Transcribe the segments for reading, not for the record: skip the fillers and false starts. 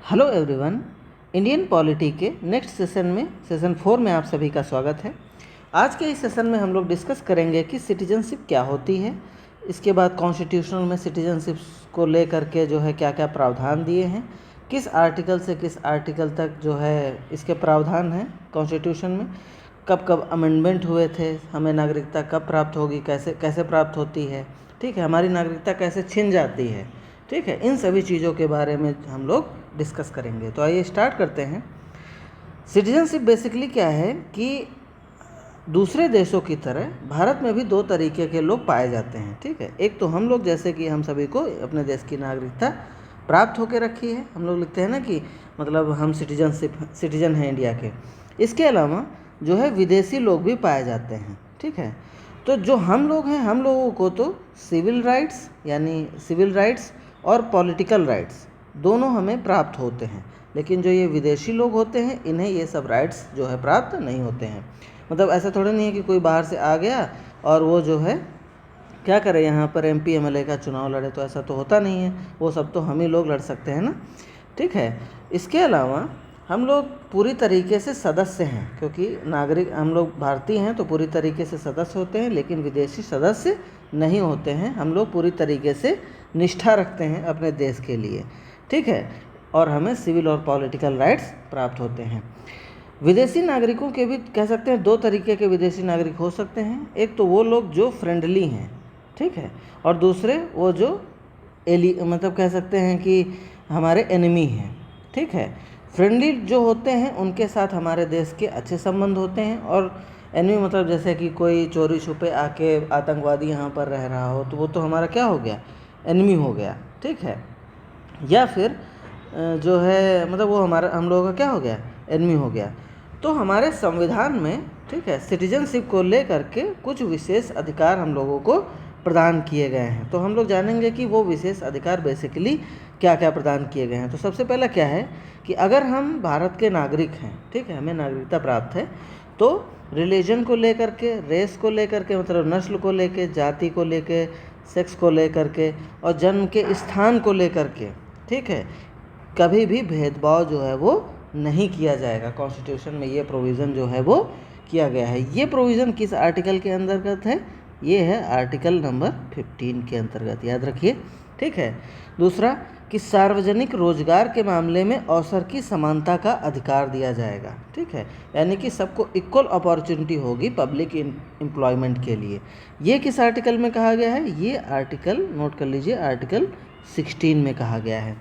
Hello everyone, Indian polity के next session में session 4 में आप सभी का स्वागत है। आज के इस सेशन में हम लोग डिस्कस करेंगे कि सिटीजनशिप क्या होती है, इसके बाद कॉन्स्टिट्यूशनल में सिटीजनशिप को लेकर के जो है क्या क्या प्रावधान दिए हैं, किस आर्टिकल से किस आर्टिकल तक जो है इसके प्रावधान हैं कॉन्स्टिट्यूशन में, कब कब अमेंडमेंट हुए थे, हमें नागरिकता कब प्राप्त होगी, कैसे कैसे प्राप्त होती है, ठीक है, हमारी नागरिकता कैसे छिन जाती है, ठीक है, इन सभी चीज़ों के बारे में हम लोग डिस्कस करेंगे। तो आइए स्टार्ट करते हैं। सिटीजनशिप बेसिकली क्या है कि दूसरे देशों की तरह भारत में भी दो तरीके के लोग पाए जाते हैं, ठीक है। एक तो हम लोग जैसे कि हम सभी को अपने देश की नागरिकता प्राप्त होकर रखी है, हम लोग लिखते हैं ना कि मतलब हम सिटीजन हैं इंडिया के। इसके अलावा जो है विदेशी लोग भी पाए जाते हैं, ठीक है। तो जो हम लोग हैं, हम लोगों को तो सिविल राइट्स और पॉलिटिकल राइट्स दोनों हमें प्राप्त होते हैं, लेकिन जो ये विदेशी लोग होते हैं इन्हें ये सब राइट्स जो है प्राप्त नहीं होते हैं। मतलब ऐसा थोड़ा नहीं है कि कोई बाहर से आ गया और वो जो है क्या करे, यहाँ पर MP MLA का चुनाव लड़े, तो ऐसा तो होता नहीं है। वो सब तो हम ही लोग लड़ सकते हैं ना, ठीक है। इसके अलावा हम लोग पूरी तरीके से सदस्य हैं, क्योंकि नागरिक हम लोग भारतीय हैं तो पूरी तरीके से सदस्य होते हैं, लेकिन विदेशी सदस्य नहीं होते हैं। हम लोग पूरी तरीके से निष्ठा रखते हैं अपने देश के लिए, ठीक है, और हमें सिविल और पॉलिटिकल राइट्स प्राप्त होते हैं। विदेशी नागरिकों के भी कह सकते हैं दो तरीके के विदेशी नागरिक हो सकते हैं। एक तो वो लोग जो फ्रेंडली हैं, ठीक है, और दूसरे वो जो मतलब कह सकते हैं कि हमारे एनिमी हैं, ठीक है। फ्रेंडली जो होते हैं उनके साथ हमारे देश के अच्छे संबंध होते हैं, और एनिमी मतलब जैसे कि कोई चोरी छुपे आके आतंकवादी यहाँ पर रह रहा हो तो वो तो हमारा क्या हो गया, एनिमी हो गया, ठीक है। या फिर जो है मतलब वो हम लोगों का क्या हो गया, एनिमी हो गया। तो हमारे संविधान में, ठीक है, सिटीजनशिप को लेकर के कुछ विशेष अधिकार हम लोगों को प्रदान किए गए हैं। तो हम लोग जानेंगे कि वो विशेष अधिकार बेसिकली क्या क्या प्रदान किए गए हैं। तो सबसे पहला क्या है कि अगर हम भारत के नागरिक हैं, ठीक है, हमें नागरिकता प्राप्त है, तो रिलीजन को लेकर के, रेस को लेकर के, मतलब नस्ल को लेकर, जाति को लेकर, सेक्स को लेकर के और जन्म के स्थान को लेकर के, ठीक है, कभी भी भेदभाव जो है वो नहीं किया जाएगा। कॉन्स्टिट्यूशन में ये प्रोविज़न जो है वो किया गया है। ये प्रोविज़न किस आर्टिकल के अंतर्गत है, ये है आर्टिकल नंबर 15 के अंतर्गत, याद रखिए, ठीक है। दूसरा कि सार्वजनिक रोजगार के मामले में अवसर की समानता का अधिकार दिया जाएगा, ठीक है, यानी कि सबको इक्वल अपॉर्चुनिटी होगी पब्लिक एम्प्लॉयमेंट के लिए। ये किस आर्टिकल में कहा गया है, ये आर्टिकल नोट कर लीजिए, आर्टिकल 16 में कहा गया है।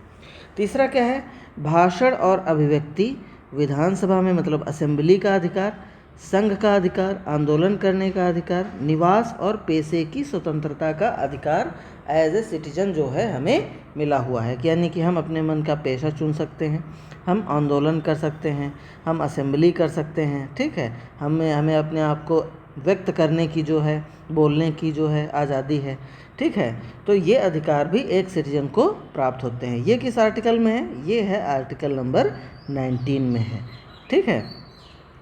तीसरा क्या है, भाषण और अभिव्यक्ति, विधानसभा में मतलब असेंबली का अधिकार, संघ का अधिकार, आंदोलन करने का अधिकार, निवास और पेशे की स्वतंत्रता का अधिकार एज ए सिटीजन जो है हमें मिला हुआ है। यानी कि हम अपने मन का पेशा चुन सकते हैं, हम आंदोलन कर सकते हैं, हम असेंबली कर सकते हैं, ठीक है, हमें अपने आप को व्यक्त करने की जो है, बोलने की जो है आज़ादी है, ठीक है। तो ये अधिकार भी एक सिटीजन को प्राप्त होते हैं। ये किस आर्टिकल में है, ये है आर्टिकल नंबर 19 में है, ठीक है।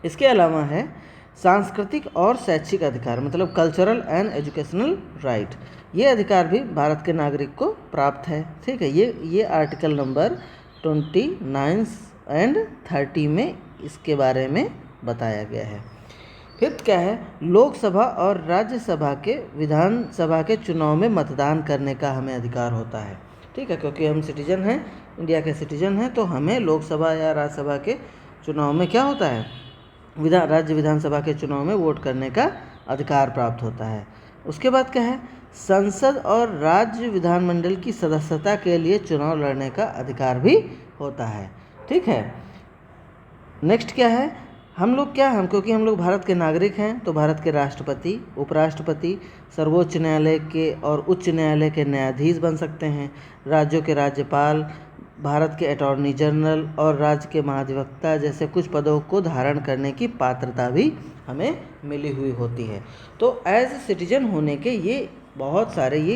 इसके अलावा है सांस्कृतिक और शैक्षिक अधिकार, मतलब कल्चरल एंड एजुकेशनल राइट। ये अधिकार भी भारत के नागरिक को प्राप्त है, ठीक है। ये आर्टिकल नंबर 29 एंड 30 में इसके बारे में बताया गया है। फिफ्थ क्या है, लोकसभा और राज्यसभा के विधानसभा के चुनाव में मतदान करने का हमें अधिकार होता है, ठीक है, क्योंकि हम सिटीजन हैं, इंडिया के सिटीजन हैं, तो हमें लोकसभा या राज्यसभा के चुनाव में क्या होता है, राज्य विधानसभा के चुनाव में वोट करने का अधिकार प्राप्त होता है। उसके बाद क्या है, संसद और राज्य विधानमंडल की सदस्यता के लिए चुनाव लड़ने का अधिकार भी होता है, ठीक है। नेक्स्ट क्या है, क्योंकि हम लोग भारत के नागरिक हैं, तो भारत के राष्ट्रपति, उपराष्ट्रपति, सर्वोच्च न्यायालय के और उच्च न्यायालय के न्यायाधीश बन सकते हैं। राज्यों के राज्यपाल, भारत के अटॉर्नी जनरल और राज्य के महाधिवक्ता जैसे कुछ पदों को धारण करने की पात्रता भी हमें मिली हुई होती है। तो एज ए सिटीजन होने के ये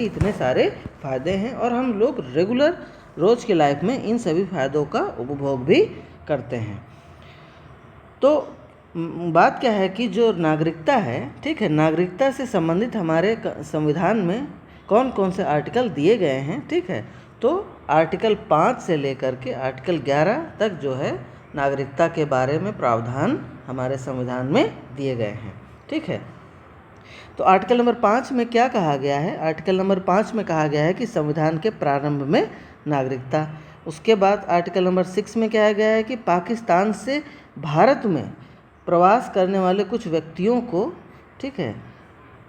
इतने सारे फ़ायदे हैं, और हम लोग रेगुलर रोज़ की लाइफ में इन सभी फ़ायदों का उपभोग भी करते हैं। तो बात क्या है कि जो नागरिकता है, ठीक है, नागरिकता से संबंधित हमारे संविधान में कौन कौन से आर्टिकल दिए गए हैं, ठीक है। तो आर्टिकल 5 से लेकर के आर्टिकल 11 तक जो है नागरिकता के बारे में प्रावधान हमारे संविधान में दिए गए हैं। ठीक है, तो आर्टिकल नंबर 5 में क्या कहा गया है? आर्टिकल नंबर 5 में कहा गया है कि संविधान के प्रारंभ में नागरिकता। उसके बाद आर्टिकल नंबर 6 में कहा गया है कि पाकिस्तान से भारत में प्रवास करने वाले कुछ व्यक्तियों को, ठीक है,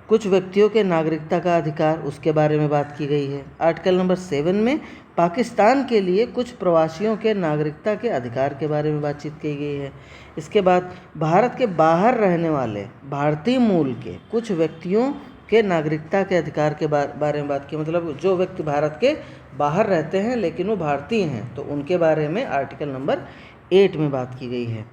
कुछ व्यक्तियों के नागरिकता का अधिकार, उसके बारे में बात की गई है। आर्टिकल नंबर 7 में पाकिस्तान के लिए कुछ प्रवासियों के नागरिकता के अधिकार के बारे में बातचीत की गई है। इसके बाद भारत के बाहर रहने वाले भारतीय मूल के कुछ व्यक्तियों के नागरिकता के अधिकार के बारे में बात की, मतलब जो व्यक्ति भारत के बाहर रहते हैं लेकिन वो भारतीय हैं, तो उनके बारे में आर्टिकल नंबर 8 में बात की गई है।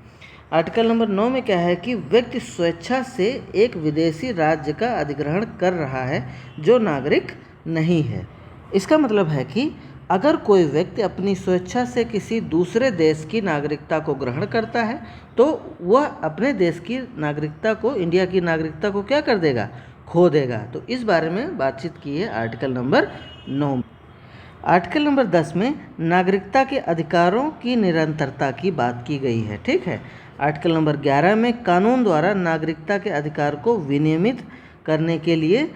आर्टिकल नंबर 9 में क्या है कि व्यक्ति स्वेच्छा से एक विदेशी राज्य का अधिग्रहण कर रहा है जो नागरिक नहीं है। इसका मतलब है कि अगर कोई व्यक्ति अपनी स्वेच्छा से किसी दूसरे देश की नागरिकता को ग्रहण करता है तो वह अपने देश की नागरिकता को, इंडिया की नागरिकता को क्या कर देगा? खो देगा। तो इस बारे में बातचीत की है आर्टिकल नंबर 9 में। आर्टिकल नंबर 10 में नागरिकता के अधिकारों की निरंतरता की बात की गई है। ठीक है, आर्टिकल नंबर 11 में कानून द्वारा नागरिकता के अधिकार को विनियमित करने के लिए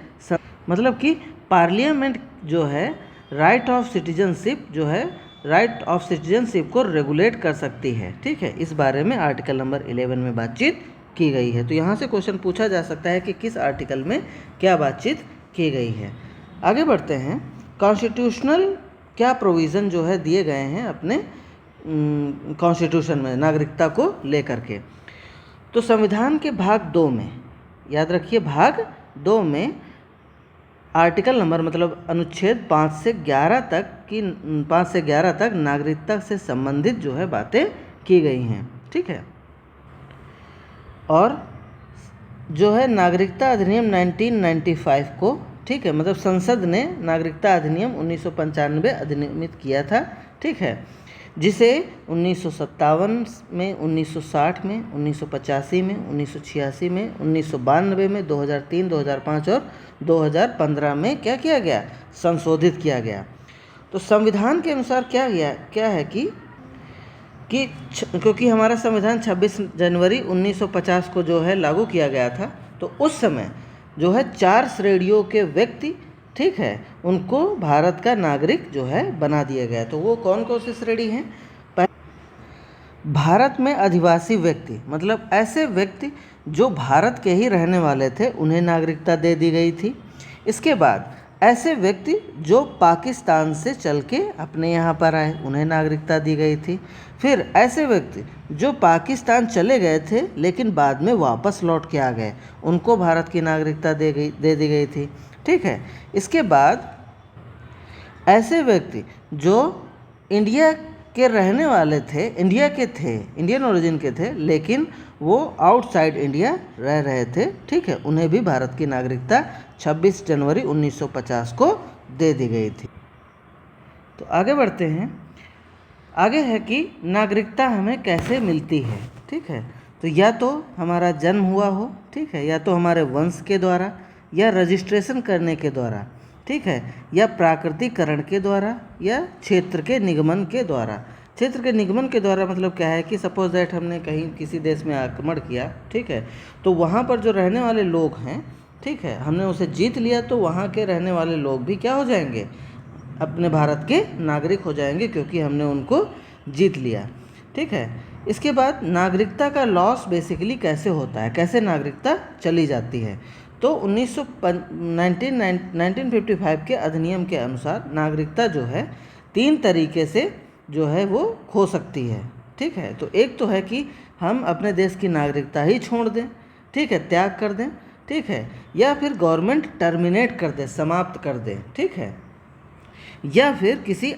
मतलब कि पार्लियामेंट जो है राइट ऑफ सिटीजनशिप जो है राइट ऑफ सिटीजनशिप को रेगुलेट कर सकती है। ठीक है, इस बारे में आर्टिकल नंबर 11 में बातचीत की गई है। तो यहाँ से क्वेश्चन पूछा जा सकता है कि किस आर्टिकल में क्या बातचीत की गई है। आगे बढ़ते हैं, कॉन्स्टिट्यूशनल क्या प्रोविज़न जो है दिए गए हैं अपने कॉन्स्टिट्यूशन में नागरिकता को लेकर के। तो संविधान के भाग 2 में, याद रखिए भाग 2 में आर्टिकल नंबर मतलब अनुच्छेद 5 से 11 तक नागरिकता से संबंधित जो है बातें की गई हैं। ठीक है, और जो है नागरिकता अधिनियम 1995 को, ठीक है, मतलब संसद ने नागरिकता अधिनियम 1995 अधिनियमित किया था। ठीक है, जिसे 1957 में, 1960 में, 1985 में, 1986 में, 1992 में, 2003, 2005 और 2015 में क्या किया गया? संशोधित किया गया। तो संविधान के अनुसार क्या है कि क्योंकि हमारा संविधान 26 जनवरी 1950 को जो है लागू किया गया था, तो उस समय जो है 4 श्रेणियों के व्यक्ति, ठीक है, उनको भारत का नागरिक जो है बना दिया गया। तो वो कौन कौन सी श्रेणी हैं? भारत में अधिवासी व्यक्ति, मतलब ऐसे व्यक्ति जो भारत के ही रहने वाले थे, उन्हें नागरिकता दे दी गई थी। इसके बाद ऐसे व्यक्ति जो पाकिस्तान से चल के अपने यहाँ पर आए, उन्हें नागरिकता दी गई थी। फिर ऐसे व्यक्ति जो पाकिस्तान चले गए थे लेकिन बाद में वापस लौट के आ गए, उनको भारत की नागरिकता दे दी गई थी। ठीक है, इसके बाद ऐसे व्यक्ति जो इंडिया के रहने वाले थे, इंडियन ओरिजिन के थे, लेकिन वो आउटसाइड इंडिया रह रहे थे, ठीक है, उन्हें भी भारत की नागरिकता 26 जनवरी 1950 को दे दी गई थी। तो आगे बढ़ते हैं। आगे है कि नागरिकता हमें कैसे मिलती है। ठीक है, तो या तो हमारा जन्म हुआ हो, ठीक है, या तो हमारे वंश के द्वारा, या रजिस्ट्रेशन करने के द्वारा, ठीक है, या प्राकृतिकरण के द्वारा, या क्षेत्र के निगमन के द्वारा। क्षेत्र के निगमन के द्वारा मतलब क्या है कि सपोज दैट हमने कहीं किसी देश में आक्रमण किया, ठीक है, तो वहाँ पर जो रहने वाले लोग हैं, ठीक है, हमने उसे जीत लिया, तो वहाँ के रहने वाले लोग भी क्या हो जाएंगे? अपने भारत के नागरिक हो जाएंगे, क्योंकि हमने उनको जीत लिया। ठीक है, इसके बाद नागरिकता का लॉस बेसिकली कैसे होता है, कैसे नागरिकता चली जाती है। तो 1955 के अधिनियम के अनुसार नागरिकता जो है 3 तरीके से जो है वो खो सकती है। ठीक है, तो एक तो है कि हम अपने देश की नागरिकता ही छोड़ दें, ठीक है, त्याग कर दें, ठीक है, या फिर गवर्नमेंट टर्मिनेट कर दे, समाप्त कर दे, ठीक है, या फिर किसी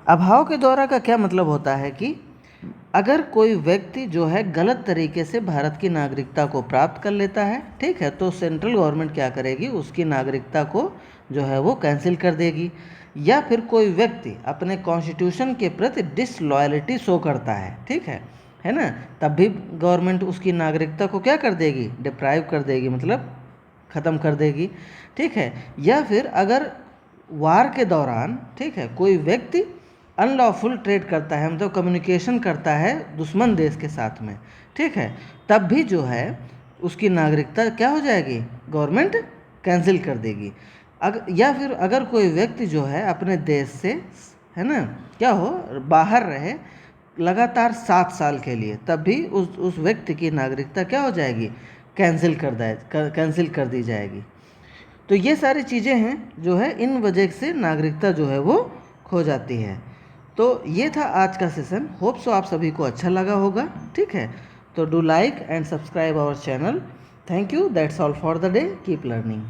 अभाव के द्वारा का क्या मतलब होता है कि अगर कोई व्यक्ति जो है गलत तरीके से भारत की नागरिकता को प्राप्त कर लेता है, ठीक है, तो सेंट्रल गवर्नमेंट क्या करेगी? उसकी नागरिकता को जो है वो कैंसिल कर देगी। या फिर कोई व्यक्ति अपने कॉन्स्टिट्यूशन के प्रति डिसलॉयलिटी शो करता है, ठीक है ना, तब भी गवर्नमेंट उसकी नागरिकता को क्या कर देगी? डिप्राइव कर देगी, मतलब ख़त्म कर देगी। ठीक है, या फिर अगर वार के दौरान, ठीक है, कोई व्यक्ति अनलॉफुल ट्रेड करता है, मतलब कम्युनिकेशन करता है दुश्मन देश के साथ में, ठीक है, तब भी जो है उसकी नागरिकता क्या हो जाएगी, गवर्नमेंट कैंसिल कर देगी। या फिर अगर कोई व्यक्ति जो है अपने देश से, है ना, क्या हो, बाहर रहे लगातार 7 साल के लिए, तब भी उस व्यक्ति की नागरिकता क्या हो जाएगी, कैंसिल कर दी जाएगी। तो ये सारी चीज़ें हैं जो है, इन वजह से नागरिकता जो है वो खो जाती है। तो ये था आज का सेशन। होप सो आप सभी को अच्छा लगा होगा, ठीक है। तो do like and subscribe our channel. Thank you, that's all for the day, keep learning.